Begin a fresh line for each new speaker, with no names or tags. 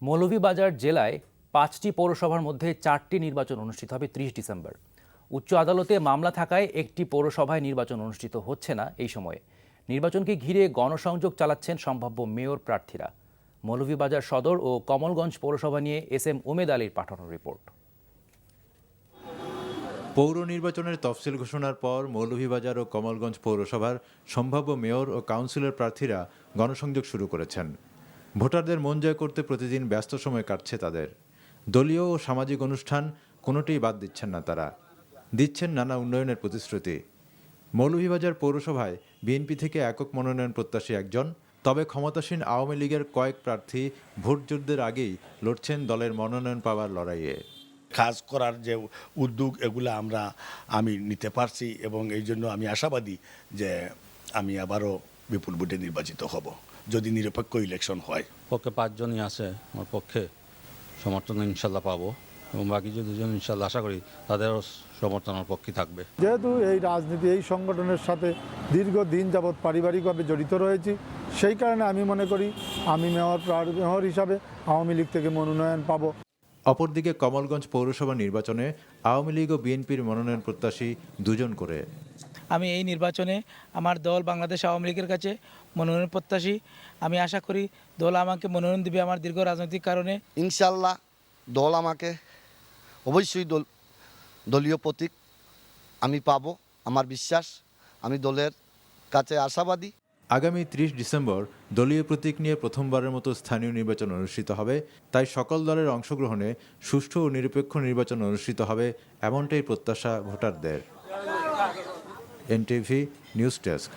মৌলভীবাজার জেলায় ৫টি পৌরসভার মধ্যে ৪টি নির্বাচন অনুষ্ঠিত হবে ৩০ ডিসেম্বর। উচ্চ আদালতে মামলা থাকায় একটি পৌরসভায় নির্বাচন অনুষ্ঠিত হচ্ছে না এই সময়ে। নির্বাচনকে ঘিরে গণসংযোগ চালাচ্ছেন সম্ভাব্য মেয়র প্রার্থীরা। মৌলভীবাজার সদর ও কমলগঞ্জ পৌরসভা নিয়ে এস.এম. উমেদ আলীর পাঠানো রিপোর্ট।
পৌর নির্বাচনের তফসিল ঘোষণার পর মৌলভীবাজার ও কমলগঞ্জ পৌরসভার সম্ভাব্য মেয়র ও কাউন্সিলর প্রার্থীরা গণসংযোগ শুরু করেছেন। ভোটারদের মন জয় করতে প্রতিদিন ব্যস্ত সময় কাটছে তাদের। দলীয় ও সামাজিক অনুষ্ঠান কোনোটিই বাদ দিচ্ছেন না তারা, দিচ্ছেন নানা উন্নয়নের প্রতিশ্রুতি। মৌলভীবাজার পৌরসভায় বিএনপি থেকে একক মনোনয়ন প্রত্যাশী একজন, তবে ক্ষমতাসীন আওয়ামী লীগের কয়েক প্রার্থী ভোট যুদ্ধের আগেই লড়ছেন দলের মনোনয়ন পাওয়ার লড়াইয়ে।
কাজ করার যে উদ্যোগ এগুলো আমি নিতে পারছি এবং এই জন্য আমি আশাবাদী যে আমি আবারও বিপুল ভোটে নির্বাচিত হব যদি নিরপেক্ষ ইলেকশন হয়।
পক্ষে 5 জনই আছে, আমার পক্ষে সমর্থন ইনশাল্লাহ পাবো এবং বাকি যে 2 জন ইনশাল্লাহ আশা করি তাদেরও সমর্থন আমার পক্ষে থাকবে।
যেহেতু এই রাজনীতি এই সংগঠনের সাথে দীর্ঘদিন যাবৎ পারিবারিকভাবে জড়িত রয়েছি, সেই কারণে আমি মনে করি আমি মেয়র হিসাবে আওয়ামী লীগ থেকে মনোনয়ন পাবো।
অপরদিকে কমলগঞ্জ পৌরসভা নির্বাচনে আওয়ামী লীগ ও বিএনপির মনোনয়ন প্রত্যাশী 2 জন করে।
আমি এই নির্বাচনে আমার দল বাংলাদেশ আওয়ামী লীগের কাছে মনোনয়ন প্রত্যাশী। আমি আশা করি দল আমাকে মনোনয়ন দেবে আমার দীর্ঘ রাজনৈতিক কারণে।
ইনশাল্লাহ দল আমাকে অবশ্যই দলীয় প্রতীক আমি পাবো, আমার বিশ্বাস। আমি দলের কাছে আশাবাদী।
আগামী 30 ডিসেম্বর দলীয় প্রতীক নিয়ে প্রথমবারের মতো স্থানীয় নির্বাচন অনুষ্ঠিত হবে। তাই সকল দলের অংশগ্রহণে সুষ্ঠু ও নিরপেক্ষ নির্বাচন অনুষ্ঠিত হবে, এমনটাই প্রত্যাশা ভোটারদের। NTV news desk.